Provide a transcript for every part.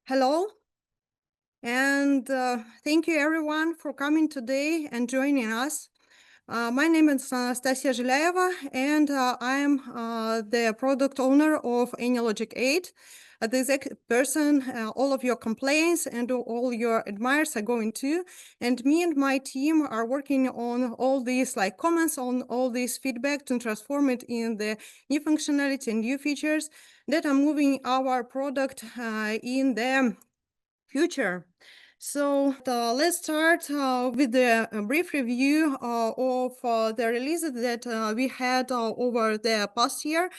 Hello, and thank you everyone for coming today and joining us. My name is Anastasia Zhelyeva, and I am the product owner of AnyLogic 8. The exact person all of your complaints and all your admirers are going to. And me and my team are working on all these comments on all this feedback to transform it in the new functionality and new features that are moving our product in the future. So let's start with a brief review of the releases that we had over the past year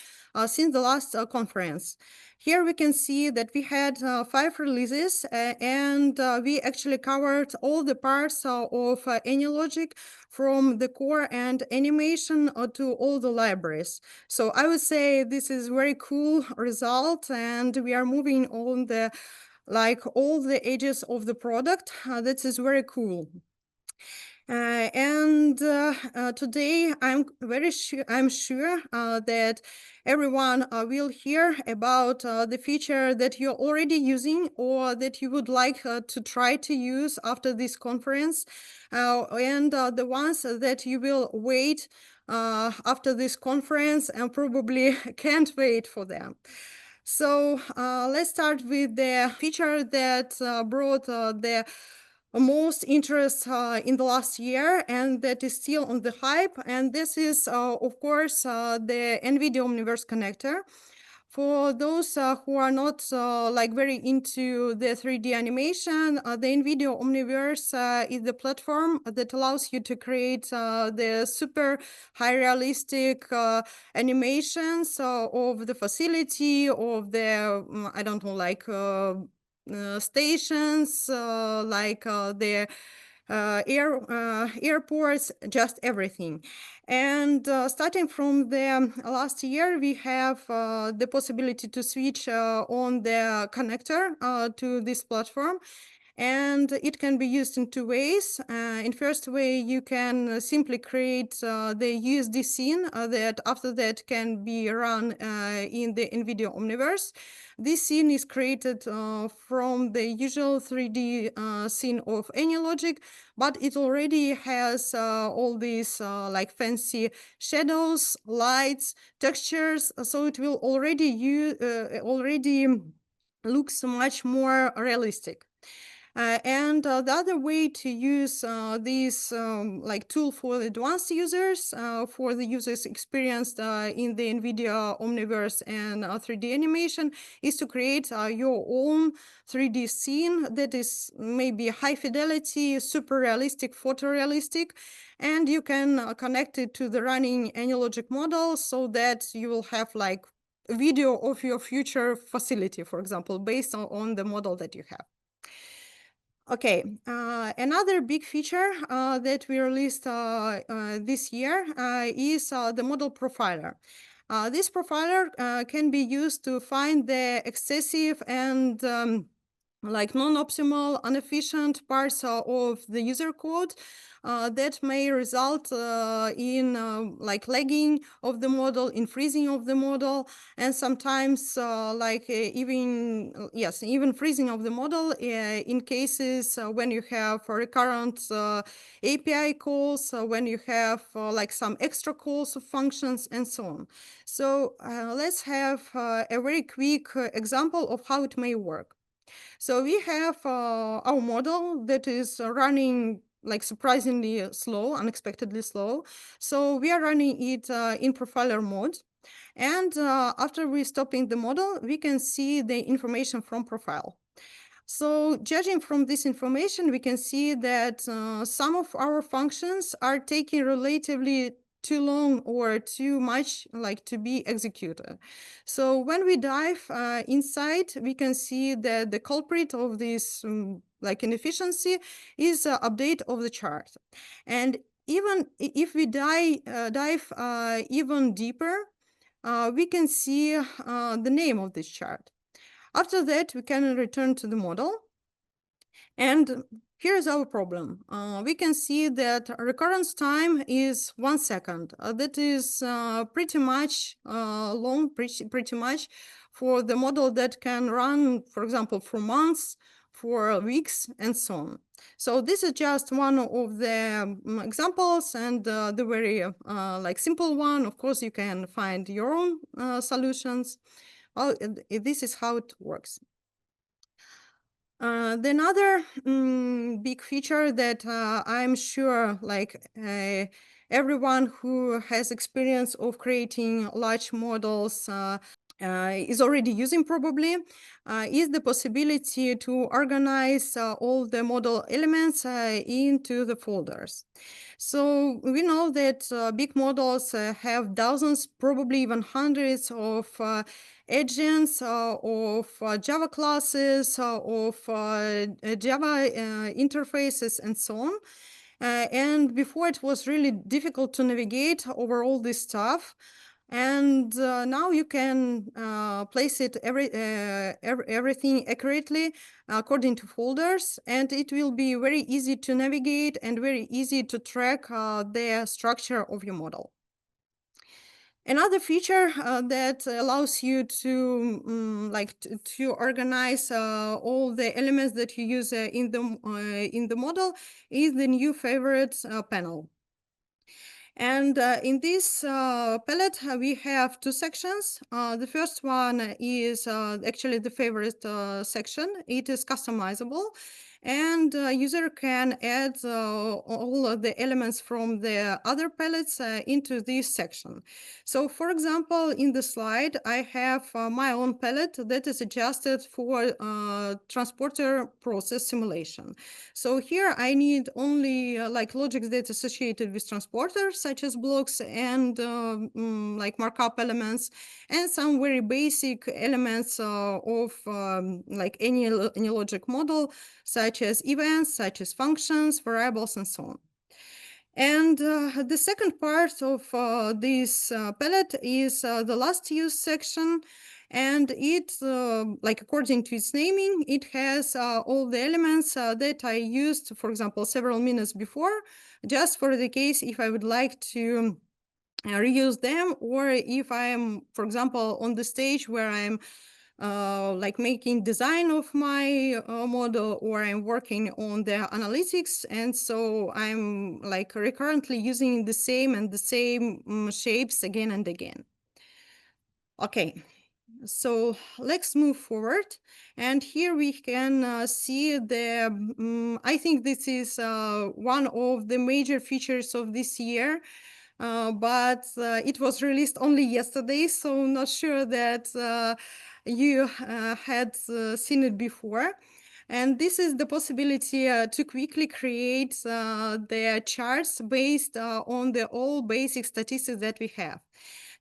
since the last conference. Here we can see that we had 5 releases and we actually covered all the parts of AnyLogic from the core and animation to all the libraries. So I would say this is very cool result, and we are moving on the all the edges of the product. That is very cool. Today I'm sure that everyone will hear about the feature that you're already using or that you would like to try to use after this conference, and the ones that you will wait after this conference and probably can't wait for them. So let's start with the feature that brought the most interest in the last year, and that is still on the hype. And this is, of course, the NVIDIA Omniverse connector. For those who are not very into the 3D animation, the NVIDIA Omniverse is the platform that allows you to create the super high realistic animations of the facility, of the, I don't know, stations, the airports, just everything. And starting from the last year, we have the possibility to switch on the connector to this platform. And it can be used in 2 ways. In first way, you can simply create the USD scene that after that can be run in the NVIDIA Omniverse. This scene is created from the usual 3D scene of AnyLogic, but it already has all these fancy shadows, lights, textures, so it will already looks much more realistic. And the other way to use this tool for advanced users, for the users experienced in the NVIDIA Omniverse and 3D animation, is to create your own 3D scene that is maybe high fidelity, super realistic, photorealistic, and you can connect it to the running AnyLogic model so that you will have a video of your future facility, for example, based on the model that you have. Okay, another big feature that we released this year is the model profiler. This profiler can be used to find the excessive and non-optimal, inefficient parts of the user code that may result in lagging of the model, in freezing of the model, and sometimes even freezing of the model in cases when you have recurrent API calls, when you have some extra calls of functions and so on. So let's have a very quick example of how it may work. So we have our model that is running surprisingly slow, unexpectedly slow. So we are running it in profiler mode. And after we stopping the model, we can see the information from profile. So judging from this information, we can see that some of our functions are taking relatively too long or too much to be executed. So when we dive inside, we can see that the culprit of this inefficiency is update of the chart. And even if we dive even deeper, we can see the name of this chart. After that, we can return to the model. And here's our problem. We can see that recurrence time is 1 second. That is pretty much long, pretty much for the model that can run, for example, for months, for weeks, and so on. So this is just one of the examples, and the very like simple one. Of course, you can find your own solutions. Well, this is how it works. The another big feature that I'm sure like everyone who has experience of creating large models is already using probably is the possibility to organize all the model elements into the folders. So we know that big models have dozens, probably even hundreds of agents, of Java classes, of Java interfaces, and so on. And before it was really difficult to navigate over all this stuff. And now you can place it everything accurately according to folders, and it will be very easy to navigate and very easy to track the structure of your model. Another feature that allows you to to organize all the elements that you use in the model is the new favorite panel. And in this palette, we have two sections. The first one is actually the favorite section. It is customizable, and user can add all of the elements from the other palettes into this section. So for example, in the slide, I have my own palette that is adjusted for transporter process simulation. So here I need only like logics that associated with transporters, such as blocks and like markup elements, and some very basic elements of like any logic model, such as events, such as functions, variables, and so on. And the second part of this palette is the last use section. And it, like according to its naming, it has all the elements that I used, for example, several minutes before, just for the case if I would like to reuse them, or if I am, for example, on the stage where I'm like making design of my model, or I'm working on the analytics, and so I'm like recurrently using the same shapes again and again. Okay, so let's move forward, and here we can see the I think this is one of the major features of this year. But it was released only yesterday, so not sure that you had seen it before. And this is the possibility to quickly create the charts based on the all basic statistics that we have.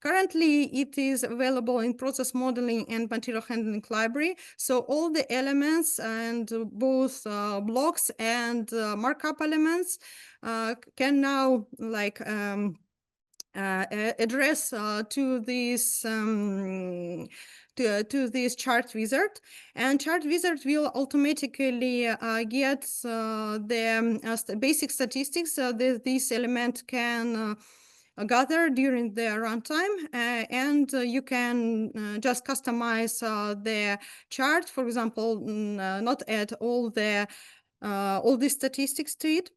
Currently, it is available in process modeling and material handling library. So all the elements and both blocks and markup elements can now like address to this to this chart wizard, and chart wizard will automatically get the basic statistics that this element can gather during the runtime, and you can just customize the chart, for example, not add all the statistics to it.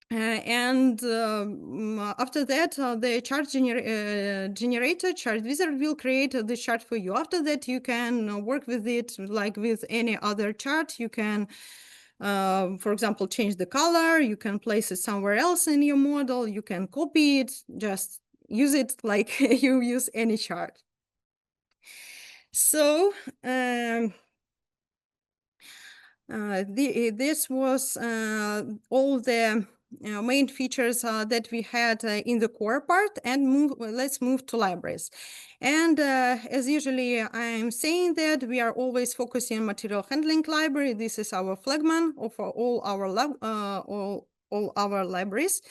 And after that, the chart generator, chart wizard, will create the chart for you. After that, you can work with it like with any other chart. You can, for example, change the color. You can place it somewhere else in your model. You can copy it, just use it like you use any chart. So this was all the main features that we had in the core part, and let's move to libraries. And as usually, I'm saying that we are always focusing on material handling library. This is our flagman of all our libraries.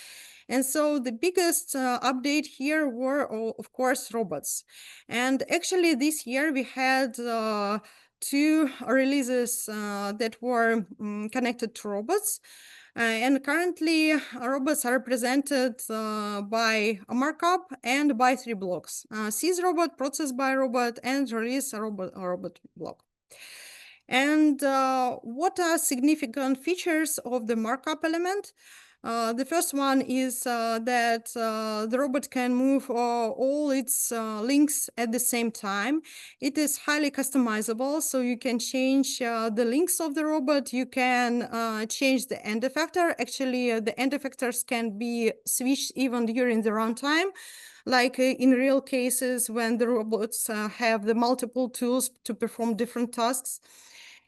And so the biggest update here were, of course, robots. And actually, this year we had two releases that were connected to robots. And currently, robots are represented by a markup and by 3 blocks: seize robot, process by robot, and release a robot block. And what are significant features of the markup element? The first one is that the robot can move all its links at the same time. It is highly customizable, so you can change the links of the robot. You can change the end effector. Actually, the end effectors can be switched even during the runtime, like in real cases when the robots have the multiple tools to perform different tasks.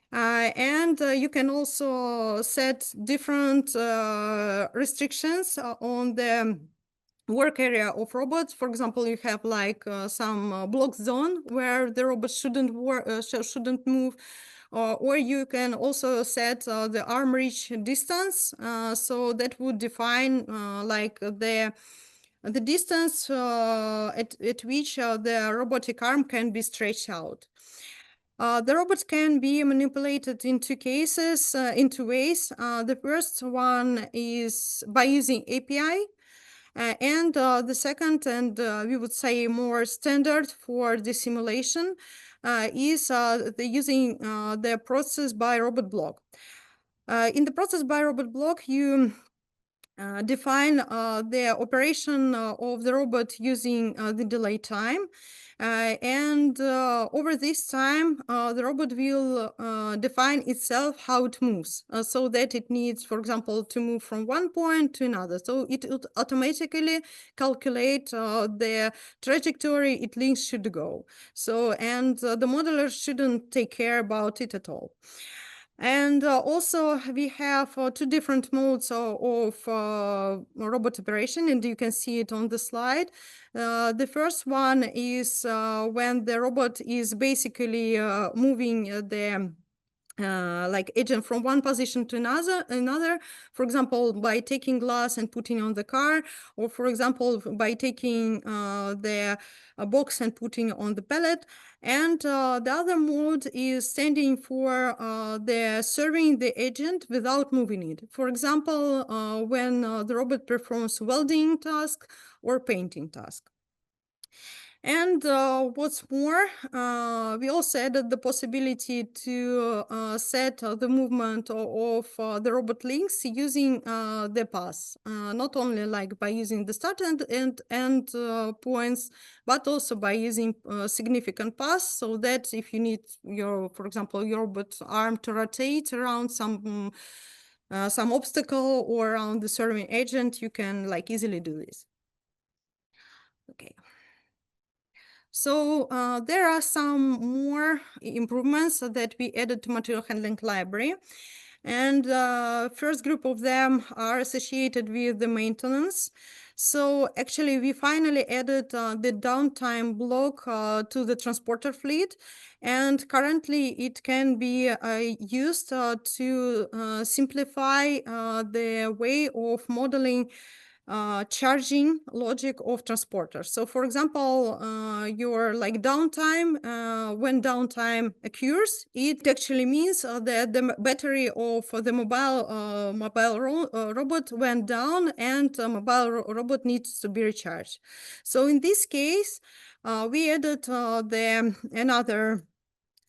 And you can also set different restrictions on the work area of robots. For example, you have like some block zone where the robot shouldn't shouldn't move. Or you can also set the arm reach distance. So that would define like the distance at which the robotic arm can be stretched out. The robots can be manipulated in two ways. The first one is by using API, and the second, and we would say more standard for the simulation, is using the process by robot block. In the process by robot block, you define the operation of the robot using the delay time. And over this time, the robot will define itself how it moves, so that it needs, for example, to move from one point to another. So it would automatically calculate the trajectory it thinks should go. So, and the modeler shouldn't take care about it at all. And also we have two different modes of robot operation, and you can see it on the slide. The first one is when the robot is basically moving the like agent from one position to another, for example, by taking glass and putting on the car, or for example, by taking the box and putting on the pallet. And the other mode is standing for the serving the agent without moving it. For example, when the robot performs welding task or painting task. And what's more, we also added the possibility to set the movement of the robot links using the paths, not only like by using the start and end points, but also by using significant paths, so that if you need your, for example, your robot arm to rotate around some obstacle or around the serving agent, you can like easily do this. Okay. So there are some more improvements that we added to material handling library. And first group of them are associated with the maintenance. So actually, we finally added the downtime block to the transporter fleet. And currently, it can be used to simplify the way of modeling charging logic of transporters. So for example, your like downtime, when downtime occurs, it actually means that the battery of the mobile robot went down, and robot needs to be recharged. So in this case, we added the another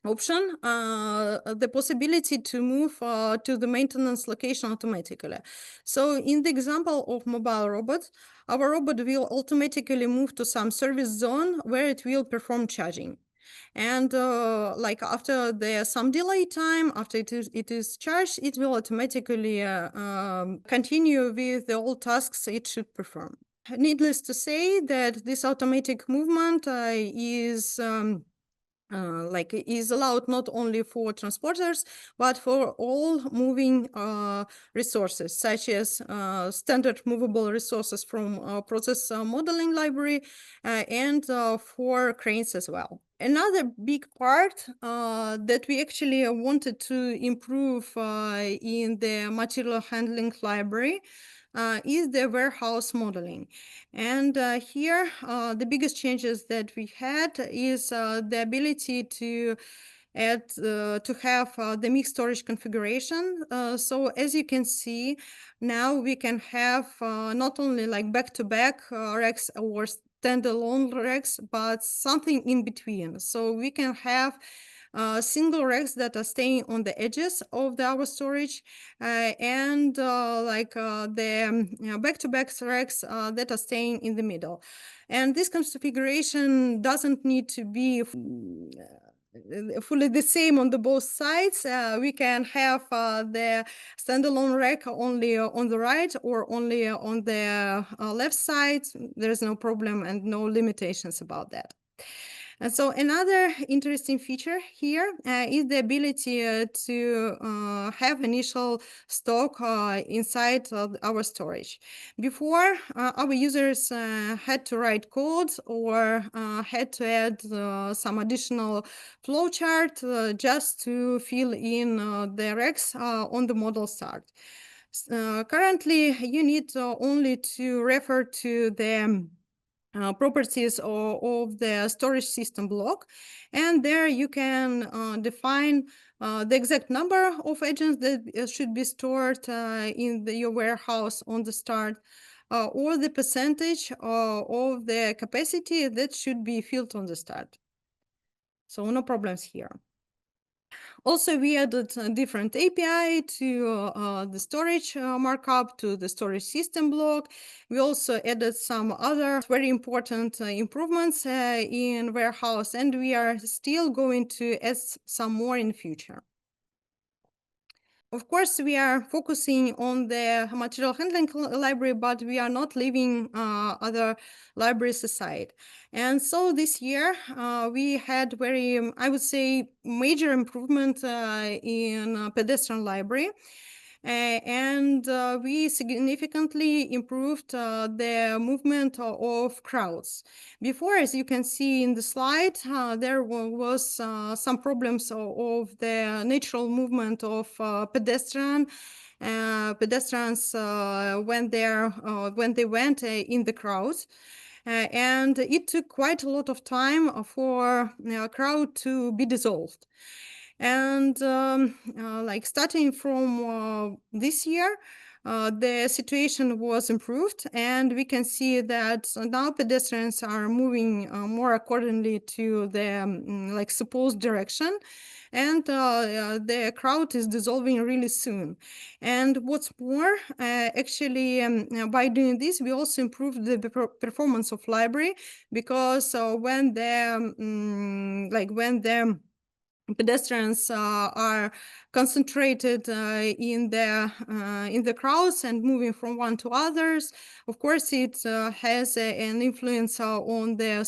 option, the possibility to move to the maintenance location automatically. So in the example of mobile robot, our robot will automatically move to some service zone where it will perform charging. And like after there's some delay time, after it is charged, it will automatically continue with the all tasks it should perform. Needless to say that this automatic movement is like is allowed not only for transporters, but for all moving resources, such as standard movable resources from process modeling library, and for cranes as well. Another big part that we actually wanted to improve in the material handling library is the warehouse modeling. And here, the biggest changes that we had is the ability to to have the mixed storage configuration. So as you can see, now we can have not only like back-to-back racks or standalone racks, but something in between. So we can have single racks that are staying on the edges of our storage, and the back-to-back racks that are staying in the middle. And this configuration doesn't need to be fully the same on the both sides. We can have the standalone rack only on the right or only on the left side. There's no problem and no limitations about that. And so another interesting feature here is the ability to have initial stock inside our storage. Before, our users had to write code or had to add some additional flowchart just to fill in the racks on the model start. Currently, you need only to refer to the properties of the storage system block, and there you can define the exact number of agents that should be stored in your warehouse on the start, or the percentage of the capacity that should be filled on the start. So no problems here. Also, we added a different API to the storage markup, to the storage system block. We also added some other very important improvements in warehouse, and we are still going to add some more in future. Of course, we are focusing on the material handling library, but we are not leaving other libraries aside. And so this year, we had very, I would say, major improvement in pedestrian library. And we significantly improved the movement of crowds. Before, as you can see in the slide, there was some problems of the natural movement of pedestrians when they went in the crowds. And it took quite a lot of time for a crowd to be dissolved. And like starting from this year, the situation was improved, and we can see that now pedestrians are moving more accordingly to the like supposed direction, and the crowd is dissolving really soon. And what's more, actually, by doing this, we also improved the performance of library, because when the pedestrians are concentrated in the crowds and moving from one to others. Of course, it has an influence on the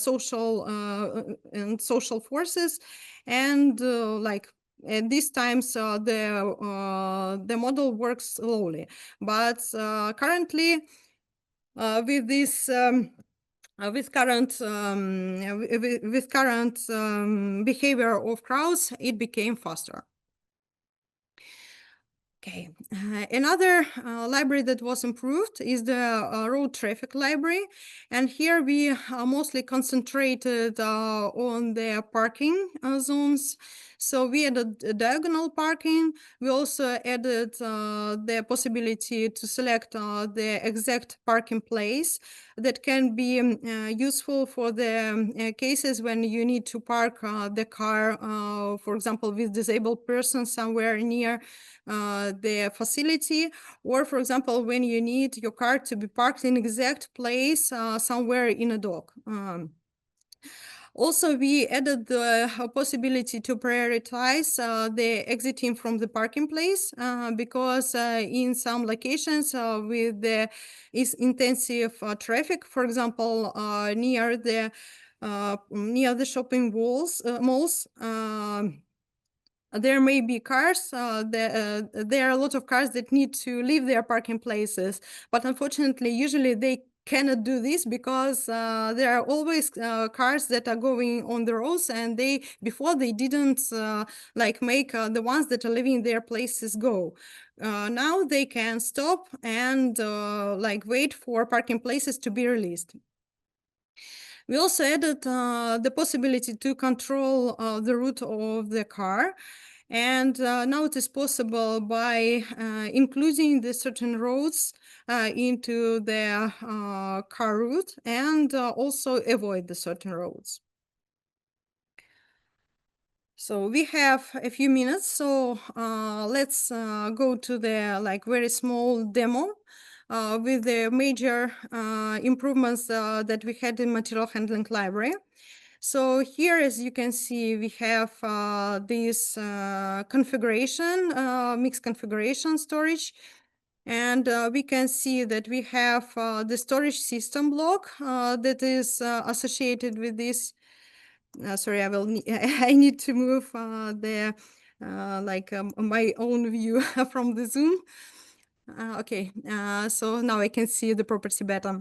social forces, and like at these times the model works slowly. But currently, with this. With current behavior of crowds, it became faster. Okay, another library that was improved is the road traffic library. And here we mostly concentrated on the parking zones. So we added diagonal parking. We also added the possibility to select the exact parking place that can be useful for the cases when you need to park the car, for example, with disabled person somewhere near the facility, or for example, when you need your car to be parked in exact place somewhere in a dock. Also, we added the possibility to prioritize the exiting from the parking place, because in some locations with the intensive traffic, for example, near the shopping malls, there may be cars, there are a lot of cars that need to leave their parking places, but unfortunately, usually they cannot do this because there are always cars that are going on the roads, and before they didn't like make the ones that are leaving their places go. Now they can stop and like wait for parking places to be released. We also added the possibility to control the route of the car. And now it is possible by including the certain roads into the car route and also avoid the certain roads. So we have a few minutes, so let's go to the very small demo with the major improvements that we had in material handling library. So here, as you can see, we have this configuration, mixed configuration storage. And we can see that we have the storage system block that is associated with this. Sorry, I need to move my own view from the Zoom. Okay, so now I can see the property better.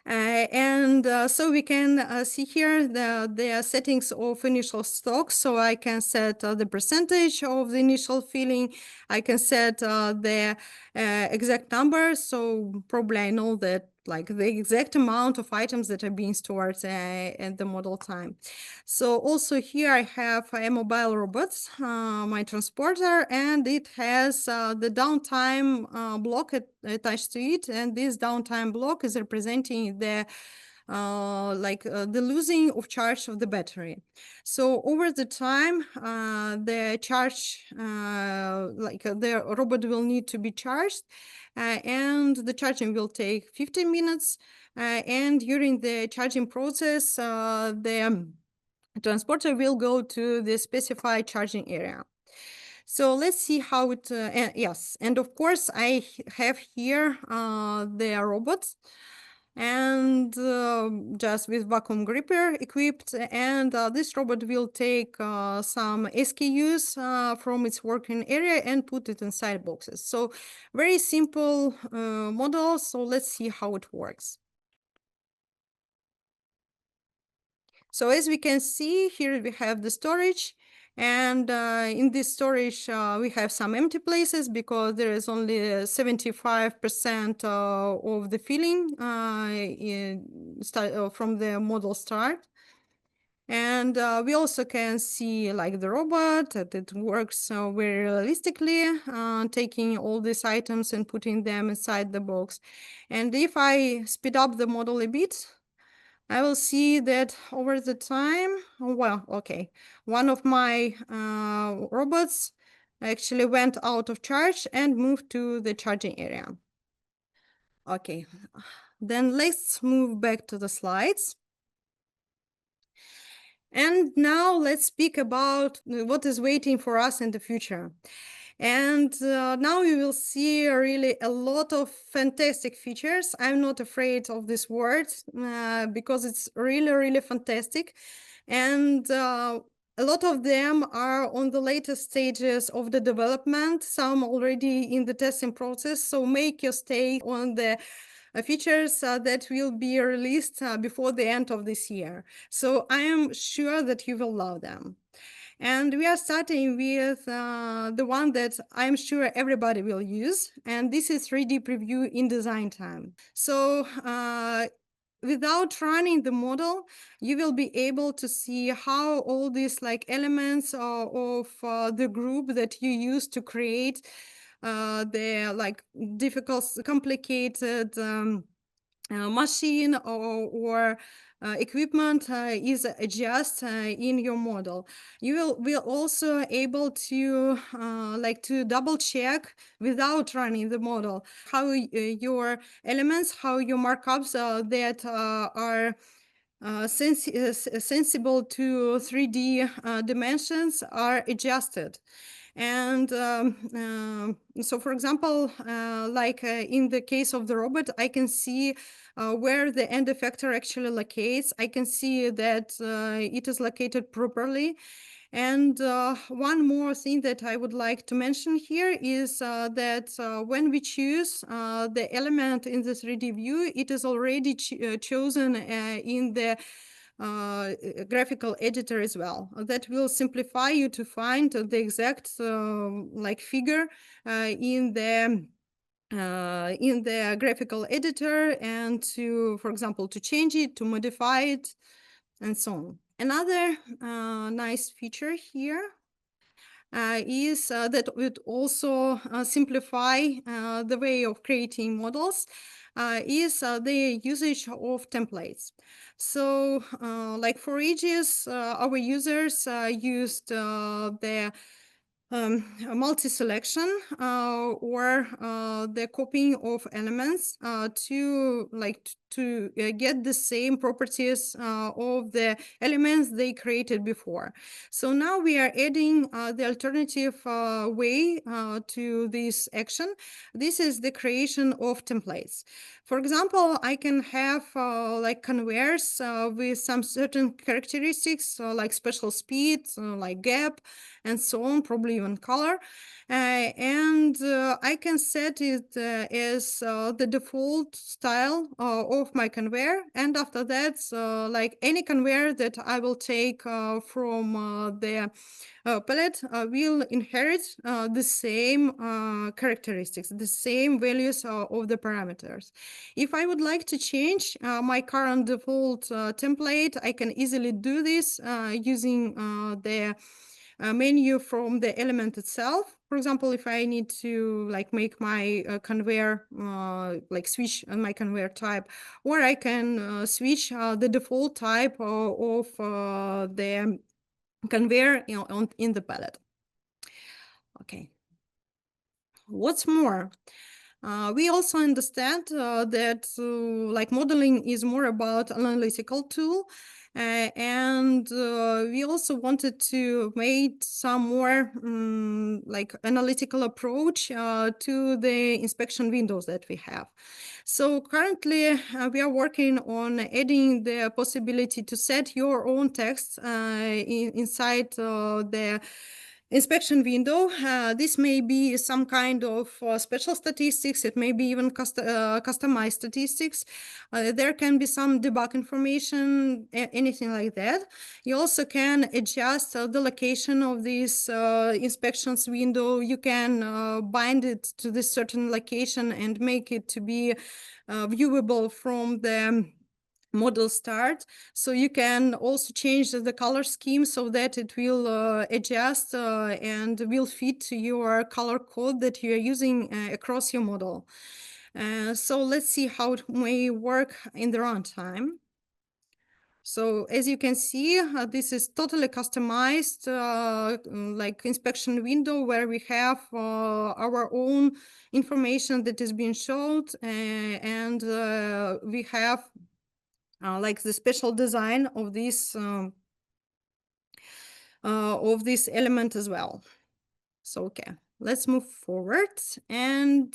So we can see here the settings of initial stock. So I can set the percentage of the initial filling. I can set the exact number. So probably I know that the exact amount of items that are being stored at the model time. So also here I have a mobile robot, my transporter, and it has the downtime block attached to it. And this downtime block is representing the losing of charge of the battery. So over the time, the charge, the robot will need to be charged, and the charging will take 15 minutes. And during the charging process, the transporter will go to the specified charging area. So let's see how it, yes, and of course I have here the robots and just with vacuum gripper equipped, and this robot will take some SKUs from its working area and put it inside boxes. So very simple model, so let's see how it works. So as we can see here, we have the storage, and in this storage, we have some empty places because there is only 75% of the filling from the model start. And we also can see the robot that it works very realistically, taking all these items and putting them inside the box. And if I speed up the model a bit, I will see that over the time, well, okay, one of my robots actually went out of charge and moved to the charging area. Okay, then let's move back to the slides. And now let's speak about what is waiting for us in the future. And now you will see really a lot of fantastic features. I'm not afraid of this word because it's really, really fantastic. And a lot of them are on the latest stages of the development, some already in the testing process. So make your stay on the features that will be released before the end of this year. So I am sure that you will love them. And we are starting with the one that I'm sure everybody will use, and this is 3D preview in design time. So without running the model, you will be able to see how all these elements of the group that you use to create the difficult, complicated machine or equipment is adjust in your model. You will also able to to double check without running the model how your elements, how your markups that are sensible to 3D dimensions are adjusted. And so, for example, in the case of the robot, I can see where the end effector actually locates. I can see that it is located properly. And one more thing that I would like to mention here is that when we choose the element in the 3D view, it is already chosen in the graphical editor as well. That will simplify you to find the exact figure in the in the graphical editor and to, for example, to change it, to modify it, and so on. Another nice feature here is that would also simplify the way of creating models is the usage of templates. So like for ages, our users used the multi-selection or the copying of elements to get the same properties of the elements they created before. So now we are adding the alternative way to this action. This is the creation of templates. For example, I can have like conveyors with some certain characteristics like special speed, like gap, and so on, probably even color. And I can set it as the default style of my conveyor. And after that, like any conveyor that I will take from the palette will inherit the same characteristics, the same values of the parameters. If I would like to change my current default template, I can easily do this using the menu from the element itself. For example, if I need to like make my conveyor, like switch my conveyor type, or I can switch the default type of the conveyor in the palette. Okay. What's more, we also understand that like modeling is more about analytical tool, and we also wanted to make some more like analytical approach to the inspection windows that we have. So currently we are working on adding the possibility to set your own text inside the inspection window. This may be some kind of special statistics. It may be even customized statistics. There can be some debug information, anything like that. You also can adjust the location of this inspections window. You can bind it to this certain location and make it to be viewable from the model start. So you can also change the color scheme so that it will adjust and will fit to your color code that you are using across your model. So let's see how it may work in the runtime. So as you can see, this is totally customized, like inspection window where we have our own information that is being showed, and we have like the special design of this element as well. So okay, let's move forward. And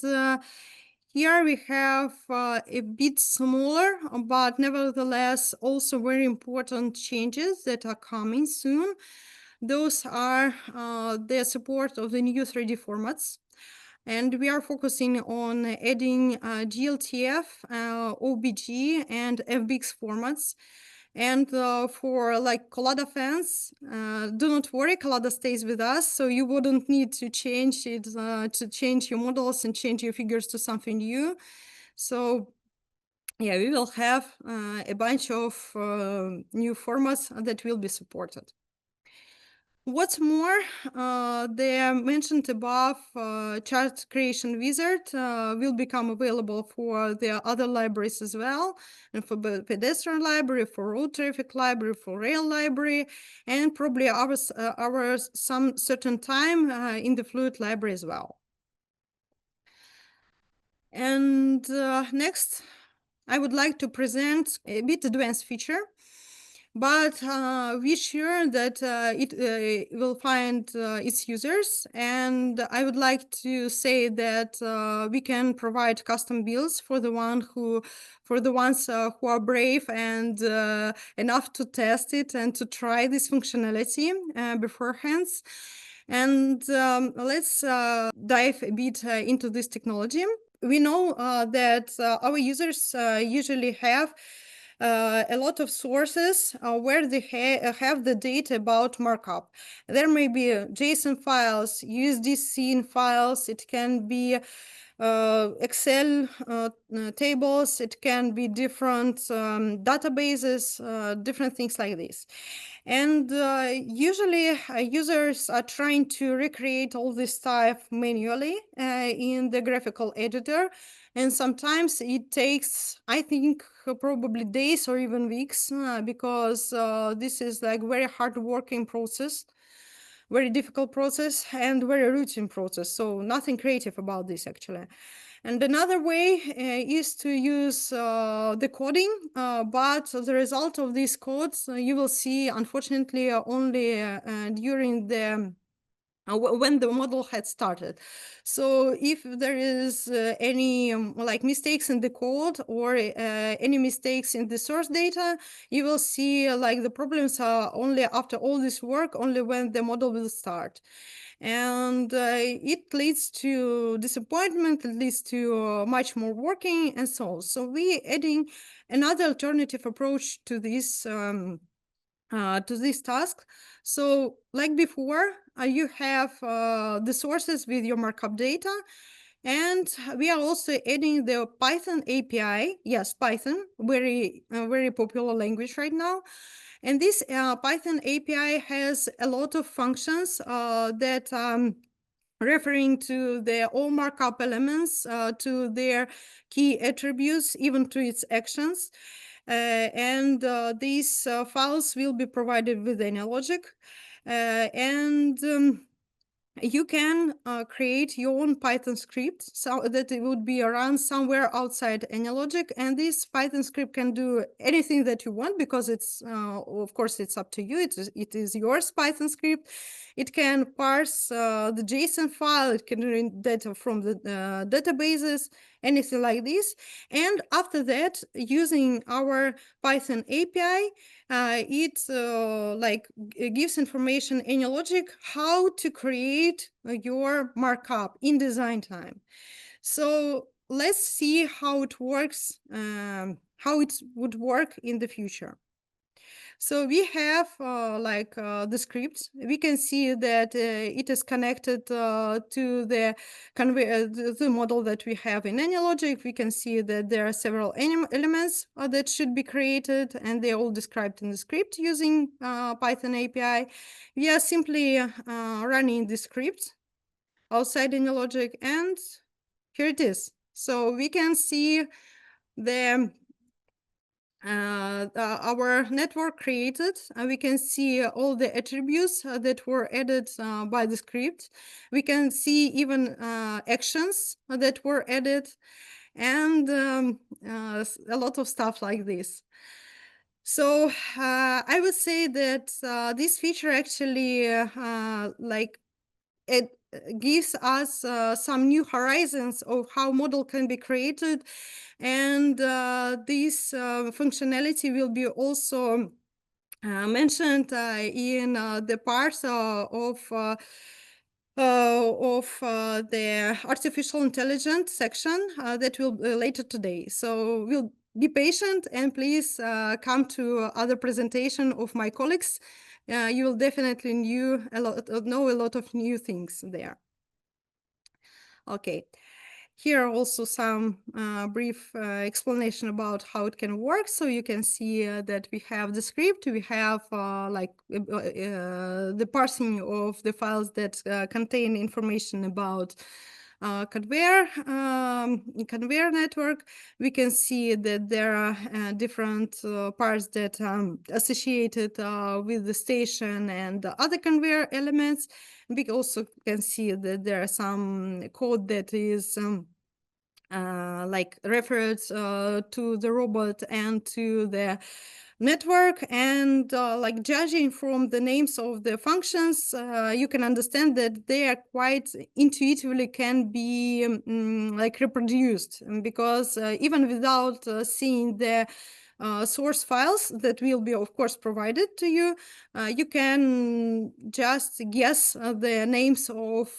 here we have a bit smaller, but nevertheless also very important changes that are coming soon. Those are the support of the new 3D formats. And we are focusing on adding GLTF, OBG, and FBX formats. And for like Collada fans, do not worry, Collada stays with us, so you wouldn't need to change it, to change your models and change your figures to something new. So yeah, we will have a bunch of new formats that will be supported. What's more, the mentioned above chart creation wizard will become available for the other libraries as well, and for pedestrian library, for road traffic library, for rail library, and probably ours some certain time in the fluid library as well. And next, I would like to present a bit advanced feature, but we're sure that it will find its users. And I would like to say that we can provide custom builds for the ones who are brave and enough to test it and to try this functionality beforehand. And let's dive a bit into this technology. We know that our users usually have a lot of sources where they have the data about markup. There may be JSON files, USDC files, it can be Excel tables, it can be different databases, different things like this. And usually users are trying to recreate all this stuff manually in the graphical editor. And sometimes it takes, I think, probably days or even weeks because this is like very hard working process, very difficult process and very routine process. So nothing creative about this actually. And another way is to use the coding, but the result of these codes you will see, unfortunately, only during the when the model had started. So if there is any like mistakes in the code or any mistakes in the source data, you will see like the problems are only after all this work, only when the model will start. And it leads to disappointment, it leads to much more working and so on. So we adding another alternative approach to this task. So like before, you have the sources with your markup data, and we are also adding the Python API. Yes, Python, very popular language right now. And this Python API has a lot of functions that referring to the all markup elements, to their key attributes, even to its actions. And these files will be provided with AnyLogic. And you can create your own Python script so that it would be run somewhere outside AnyLogic. And this Python script can do anything that you want because it's, of course, it's up to you. It is yours Python script. It can parse the JSON file. It can read data from the databases, anything like this. And after that, using our Python API, it gives information AnyLogic how to create your markup in design time. So let's see how it works, how it would work in the future. So we have the scripts. We can see that it is connected to the model that we have in AnyLogic. We can see that there are several elements that should be created, and they're all described in the script using Python API. We are simply running the script outside AnyLogic, and here it is. So we can see the our network created. We can see all the attributes that were added by the script. We can see even actions that were added, and a lot of stuff like this. So I would say that this feature actually it gives us some new horizons of how model can be created, and this functionality will be also mentioned in the parts of the artificial intelligence section that will be later today. So we'll be patient and please come to other presentation of my colleagues. You will definitely know a lot of new things there. Okay. Here are also some brief explanation about how it can work. So you can see that we have the script, we have the parsing of the files that contain information about conveyor network. We can see that there are different parts that are associated with the station and other conveyor elements. We also can see that there are some code that is referred to the robot and to the network, and judging from the names of the functions, you can understand that they are quite intuitively can be reproduced, because even without seeing the source files that will be, of course, provided to you, you can just guess the names of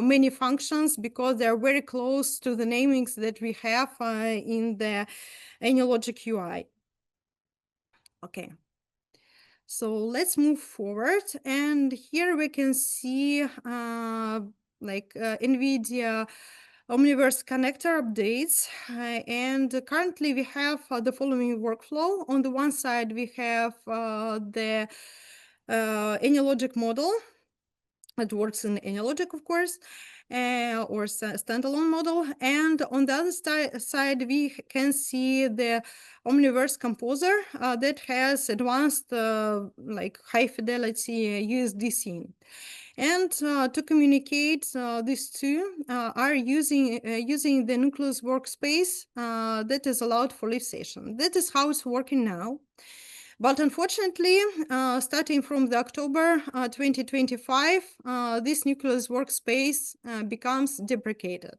many functions because they're very close to the namings that we have in the AnyLogic UI. Okay. So let's move forward, and here we can see NVIDIA Omniverse connector updates. And currently we have the following workflow. On the one side, we have the AnyLogic model. It works in AnyLogic, of course, or standalone model. And on the other side, we can see the Omniverse composer that has advanced like high-fidelity USDC. And to communicate, these two are using the Nucleus workspace that is allowed for live session. That is how it's working now. But unfortunately, starting from the October 2025, this Nucleus workspace becomes deprecated.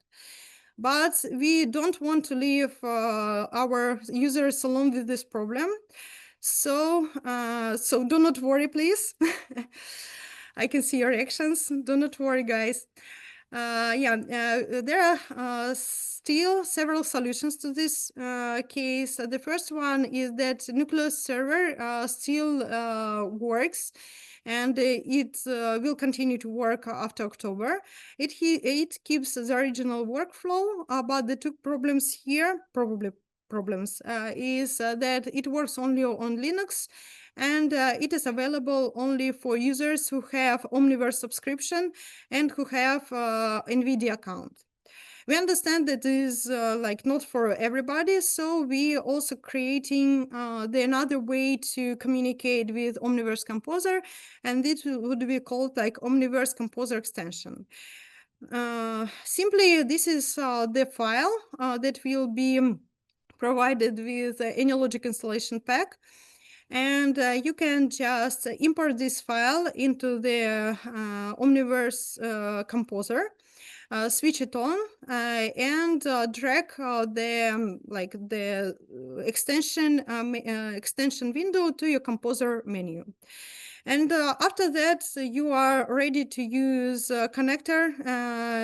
But we don't want to leave our users alone with this problem. So do not worry, please. I can see your reactions. Do not worry, guys. There are still several solutions to this case. The first one is that Nucleus server still works, and it will continue to work after October. It keeps the original workflow, but the two problems here, probably problems, is that it works only on Linux, and it is available only for users who have Omniverse subscription and who have NVIDIA account. We understand that this is like not for everybody, so we also creating the another way to communicate with Omniverse Composer, and this would be called like Omniverse Composer extension. Simply, this is the file that will be provided with AnyLogic installation pack. And you can just import this file into the Omniverse composer, switch it on, and drag the extension window to your composer menu. And after that, you are ready to use a connector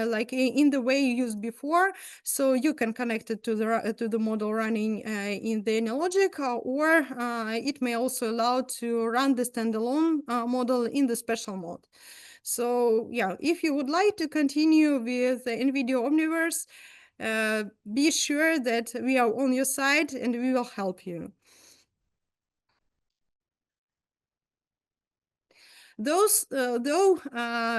like in the way you used before. So you can connect it to the model running in the AnyLogic, or it may also allow to run the standalone model in the special mode. So yeah, if you would like to continue with the NVIDIA Omniverse, be sure that we are on your side and we will help you. Though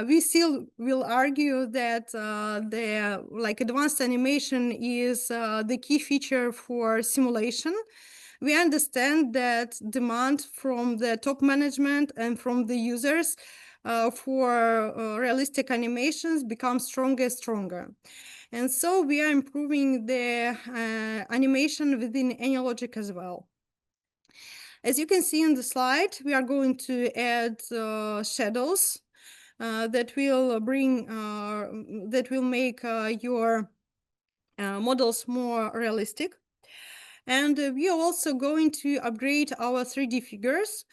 we still will argue that the advanced animation is the key feature for simulation. We understand that demand from the top management and from the users for realistic animations becomes stronger and stronger. And so we are improving the animation within AnyLogic as well. As you can see in the slide, we are going to add shadows that will make your models more realistic. And we are also going to upgrade our 3D figures.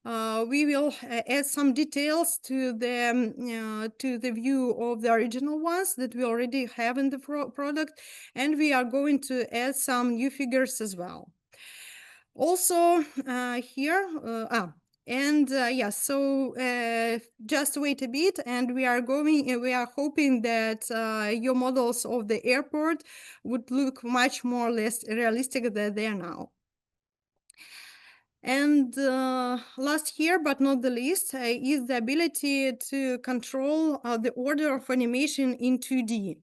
We will add some details to the view of the original ones that we already have in the product, and we are going to add some new figures as well. Also here, just wait a bit, and we are hoping that your models of the airport would look much more less realistic than they are now. And last here, but not the least, is the ability to control the order of animation in 2D.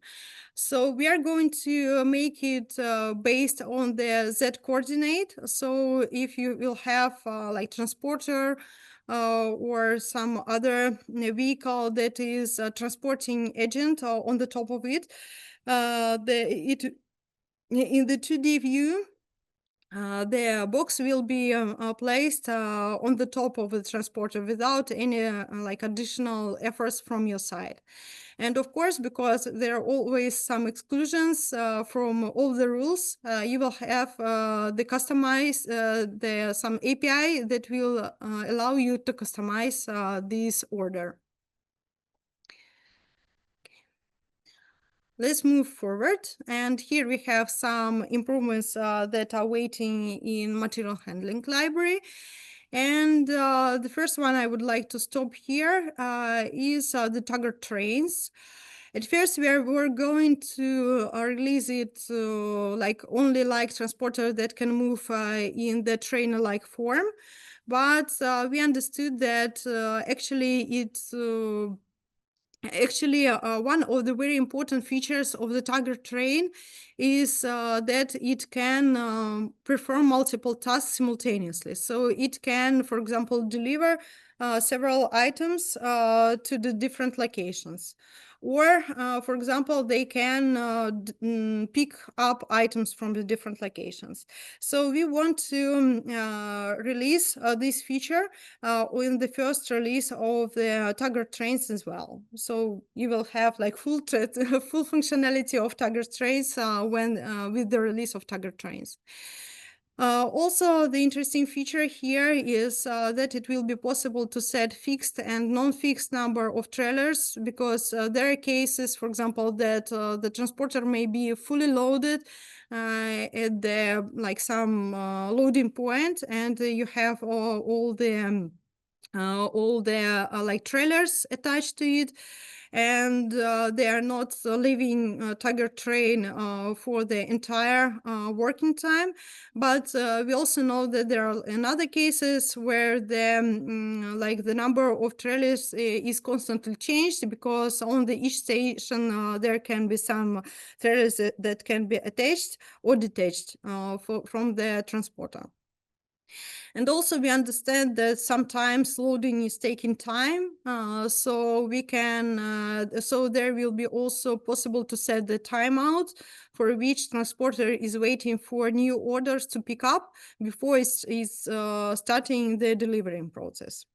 So we are going to make it based on the Z coordinate. So if you will have like transporter or some other vehicle that is a transporting agent on the top of it, in the 2D view, the box will be placed on the top of the transporter without any like additional efforts from your side. And of course, because there are always some exclusions from all the rules, you will have some API that will allow you to customize this order. Let's move forward, and here we have some improvements that are waiting in material handling library. And the first one I would like to stop here is the tugger trains. At first, we're going to release it like only like transporter that can move in the trainer-like form, but we understood that one of the very important features of the Tiger train is that it can perform multiple tasks simultaneously. So it can, for example, deliver several items to the different locations. Or, for example, they can pick up items from the different locations. So we want to release this feature in the first release of the Tiger trains as well. So you will have like full full functionality of Tiger trains when with the release of Tiger trains. Also, the interesting feature here is that it will be possible to set fixed and non-fixed number of trailers, because there are cases, for example, that the transporter may be fully loaded at the like some loading point, and you have all the like trailers attached to it, and they are not leaving Tiger train for the entire working time. But we also know that there are in other cases where the like the number of trailers is constantly changed, because on the each station there can be some trailers that can be attached or detached from the transporter. And also we understand that sometimes loading is taking time, so there will be also possible to set the timeout for which transporter is waiting for new orders to pick up before it's starting the delivering process.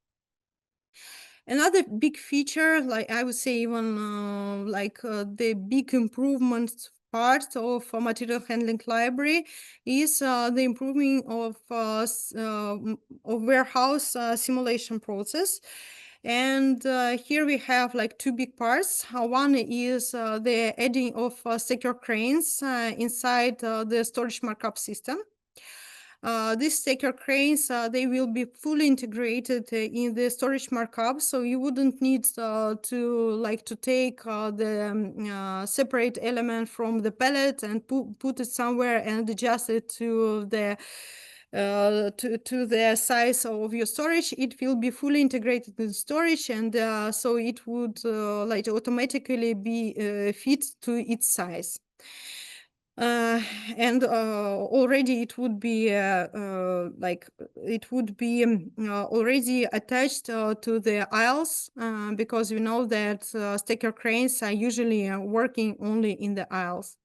Another big feature, like I would say even the big improvement part of material handling library, is the improvement of warehouse simulation process. And here we have like two big parts. One is the adding of secure cranes inside the storage markup system. These stacker cranes, they will be fully integrated in the storage markup, so you wouldn't need to take the separate element from the pallet and put it somewhere and adjust it to the size of your storage. It will be fully integrated in storage, and so it would automatically be fit to its size. And already it would be already attached to the aisles, because we know that stacker cranes are usually working only in the aisles.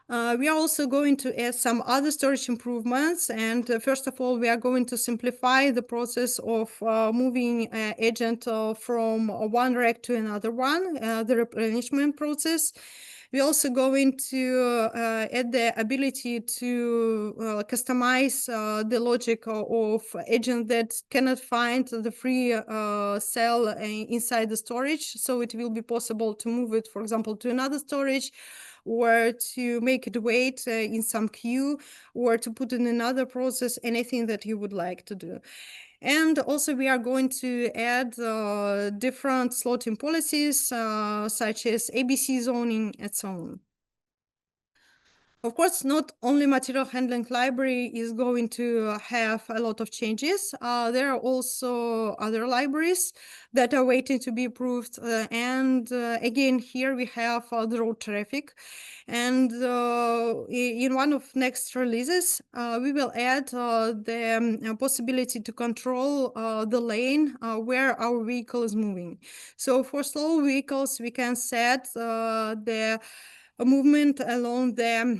We are also going to add some other storage improvements. And first of all, we are going to simplify the process of moving agent from one rack to another one, the replenishment process. We're also going to add the ability to customize the logic of agent that cannot find the free cell inside the storage. So it will be possible to move it, for example, to another storage, or to make it wait in some queue, or to put in another process, anything that you would like to do. And also we are going to add different slotting policies, such as ABC zoning and so on. Of course, not only material handling library is going to have a lot of changes. There are also other libraries that are waiting to be approved. And again, here we have the road traffic. And in one of next releases, we will add the possibility to control the lane where our vehicle is moving. So for slow vehicles, we can set the movement along the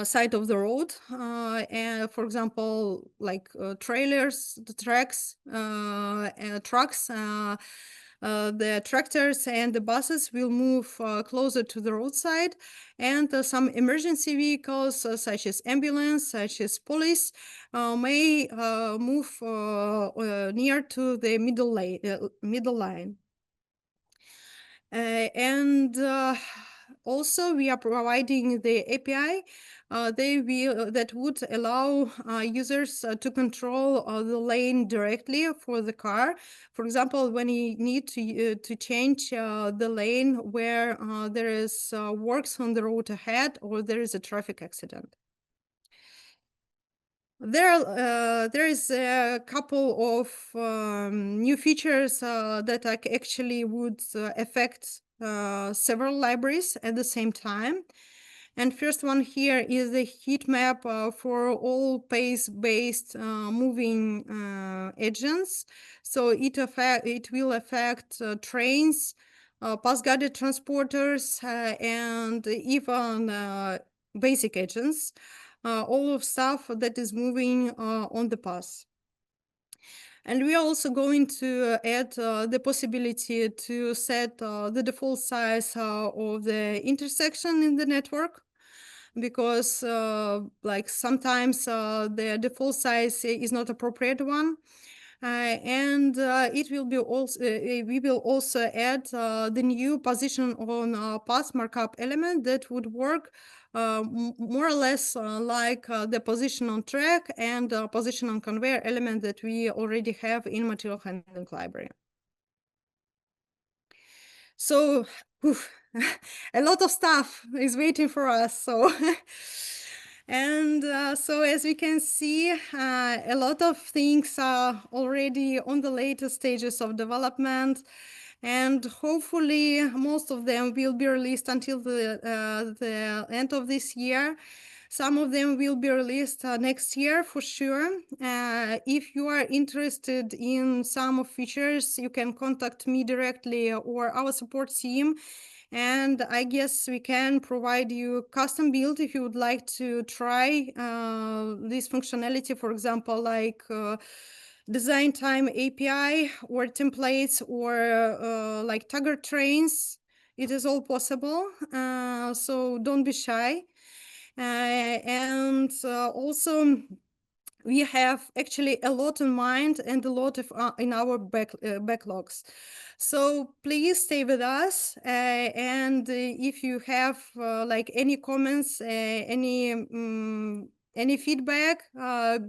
side of the road, and for example, like trailers, the trucks, the tractors and the buses will move closer to the roadside, and some emergency vehicles, such as ambulance, such as police, may move near to the middle line. And Also, we are providing the API that would allow users to control the lane directly for the car. For example, when you need to change the lane where there is works on the road ahead or there is a traffic accident. There is a couple of new features that actually would affect several libraries at the same time. And first one here is the heat map for all pace-based moving agents. So it will affect trains, path-guided transporters, and even basic agents. All of stuff that is moving on the path. And we are also going to add the possibility to set the default size of the intersection in the network, because like sometimes the default size is not appropriate one. And it will be also we will also add the new position on path markup element that would work more or less like the position on track and position on conveyor element that we already have in material handling library. So a lot of stuff is waiting for us. So and so as we can see, a lot of things are already on the later stages of development, and hopefully most of them will be released until the end of this year. Some of them will be released next year for sure. If you are interested in some of features, you can contact me directly or our support team. And I guess we can provide you custom build if you would like to try this functionality, for example, like design time API or templates or like tagger trains. It is all possible. So don't be shy. And also, we have actually a lot in mind and a lot of in our backlogs. So please stay with us. And if you have like any comments, any feedback, not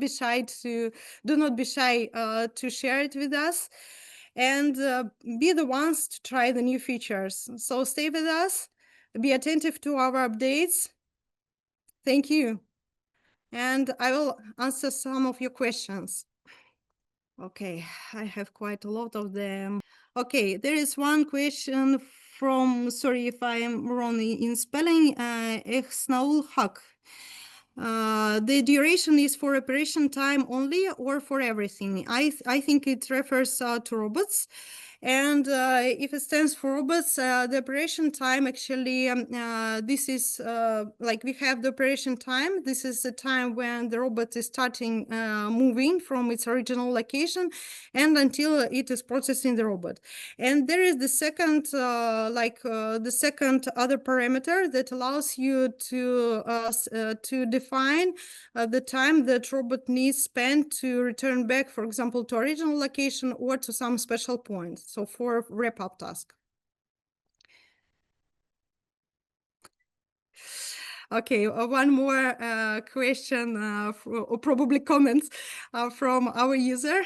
be shy to do not be shy to share it with us, and be the ones to try the new features. So stay with us. Be attentive to our updates. Thank you. And I will answer some of your questions. Okay, I have quite a lot of them. Okay, there is one question from, sorry if I am wrong in spelling, Snaul Haq. The duration is for operation time only or for everything? I think it refers to robots. And if it stands for robots, the operation time actually, this is like we have the operation time. This is the time when the robot is starting moving from its original location and until it is processing the robot. And there is the second, the second other parameter that allows you to define the time that robot needs spent to return back, for example, to original location or to some special point. So for wrap-up task. Okay, one more question or probably comments from our user.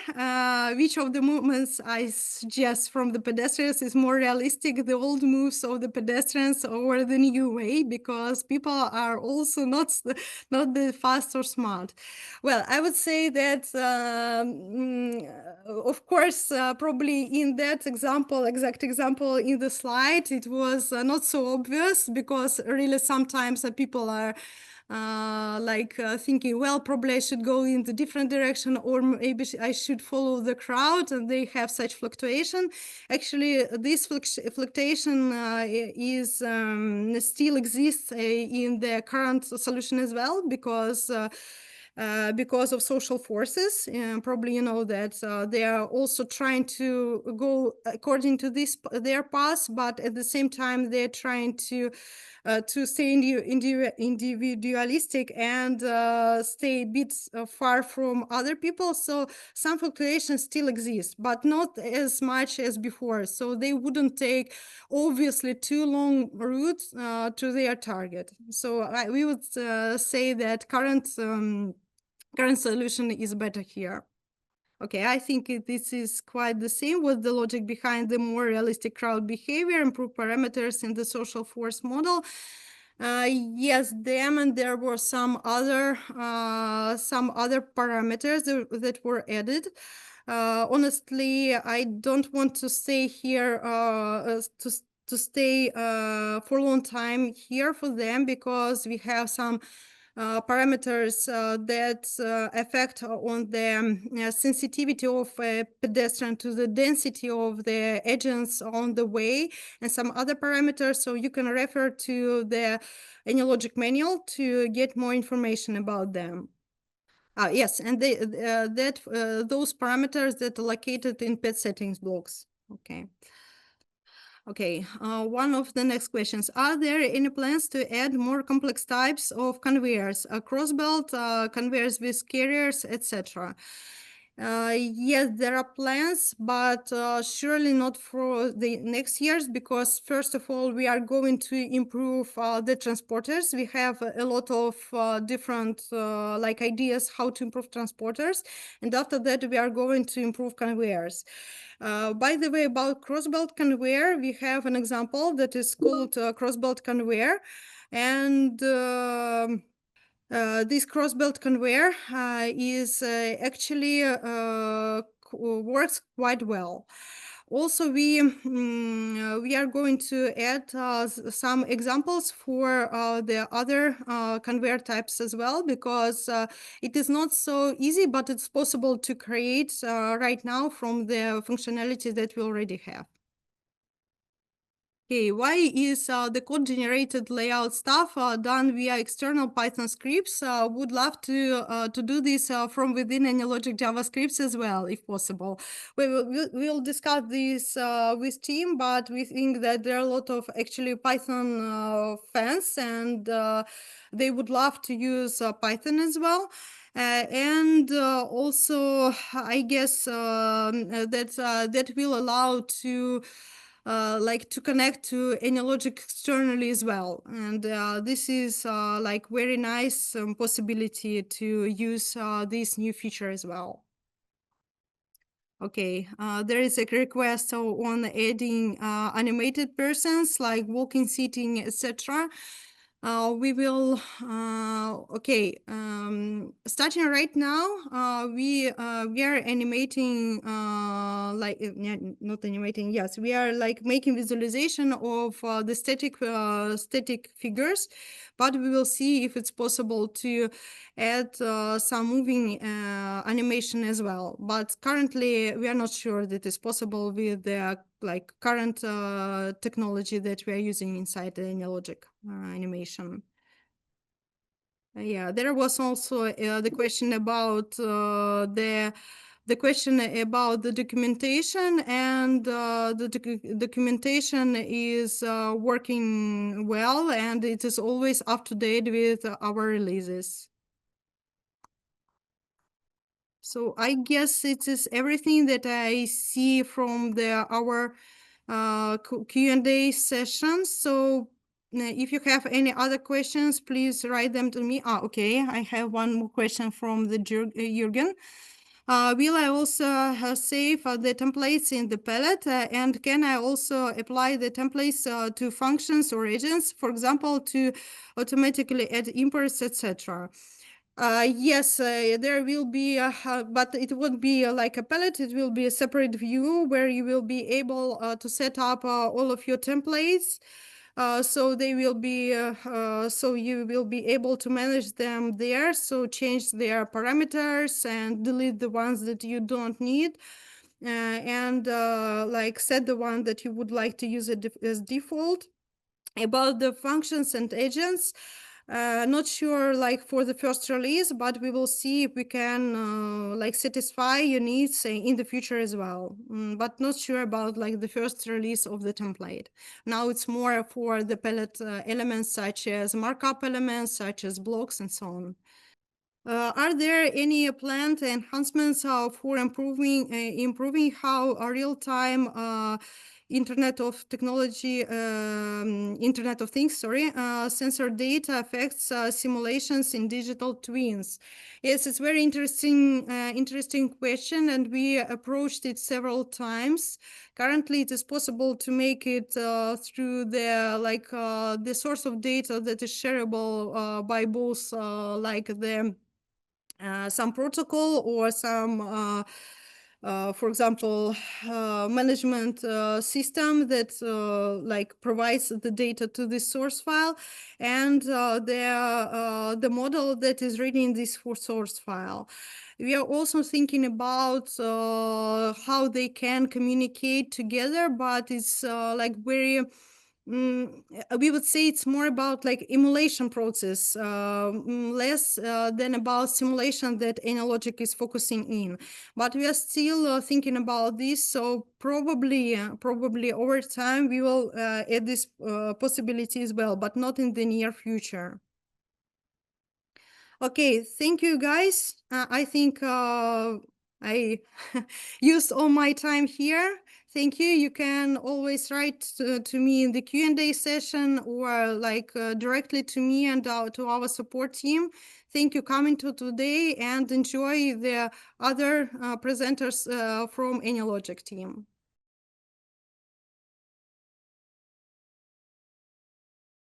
Which of the movements I suggest from the pedestrians is more realistic, the old moves of the pedestrians or the new way? Because people are also not the fast or smart. Well, I would say that, of course, probably in that example, exact example in the slide, it was not so obvious, because really sometimes people are thinking, well, probably I should go in the different direction, or maybe I should follow the crowd, and they have such fluctuation. Actually, this fluctuation is still exists in the current solution as well, because because of social forces. Probably you know that they are also trying to go according to their path, but at the same time they're trying to stay individualistic and stay a bit far from other people. So some fluctuations still exist, but not as much as before. So they wouldn't take obviously too long routes to their target. So we would say that current solution is better here. Okay, I think this is quite the same. What's the logic behind the more realistic crowd behavior, improve parameters in the social force model? Yes, them, and there were some other parameters that were added. Honestly, I don't want to stay here to stay for a long time here for them, because we have some parameters that affect on the sensitivity of a pedestrian to the density of the agents on the way, and some other parameters. So you can refer to the AnyLogic manual to get more information about them. Yes, and those parameters that are located in pet settings blocks. Okay. Okay, one of the next questions. Are there any plans to add more complex types of conveyors, cross-belt conveyors with carriers, etc.? Yes, there are plans, but surely not for the next years, because first of all, we are going to improve the transporters. We have a lot of different like ideas how to improve transporters, and after that, we are going to improve conveyors. By the way, about cross-belt conveyor, we have an example that is called cross-belt conveyor, and this cross-belt conveyor is actually works quite well. Also, we are going to add some examples for the other conveyor types as well, because it is not so easy, but it's possible to create right now from the functionality that we already have. Okay, why is the code-generated layout stuff done via external Python scripts? Would love to do this from within AnyLogic JavaScripts as well, if possible. We'll discuss this with team, but we think that there are a lot of actually Python fans, and they would love to use Python as well. And also, I guess that will allow to like to connect to AnyLogic externally as well. And this is like very nice possibility to use this new feature as well. Okay, there is a request on adding animated persons like walking, sitting, etc. We will, okay, starting right now, we are animating, like, not animating, yes, we are like making visualization of the static figures, but we will see if it's possible to add some moving animation as well. But currently, we are not sure that it's possible with the like current technology that we are using inside the AnyLogic animation. Yeah, there was also the question about the question about the documentation, and the documentation is working well, and it is always up to date with our releases. So I guess it is everything that I see from our Q&A session. So if you have any other questions, please write them to me. Okay, I have one more question from the Jürgen. Will I also save the templates in the palette? And can I also apply the templates to functions or agents, for example, to automatically add imports, etc.? Yes, there will be, but it won't be like a palette. It will be a separate view where you will be able to set up all of your templates. So they will be, so you will be able to manage them there. So change their parameters and delete the ones that you don't need. And like set the one that you would like to use as default. About the functions and agents, Not sure like for the first release, but we will see if we can like satisfy your needs in the future as well. But not sure about like the first release of the template. Now it's more for the palette elements such as markup elements, such as blocks and so on. Are there any planned enhancements for improving how a real-time Internet of Technology, Internet of Things, sorry, sensor data affects simulations in digital twins? Yes, it's very interesting question, and we approached it several times. Currently, it is possible to make it through the source of data that is shareable by both like the some protocol or some, for example, management system that like provides the data to this source file, and the model that is reading this source file. We are also thinking about how they can communicate together, but it's like very we would say it's more about like emulation process, less than about simulation that AnyLogic is focusing in. But we are still thinking about this, so probably over time we will add this possibility as well, but not in the near future. Okay, thank you guys. I think I used all my time here. Thank you. You can always write to me in the Q&A session or like directly to me and to our support team. Thank you coming to today, and enjoy the other presenters from AnyLogic team.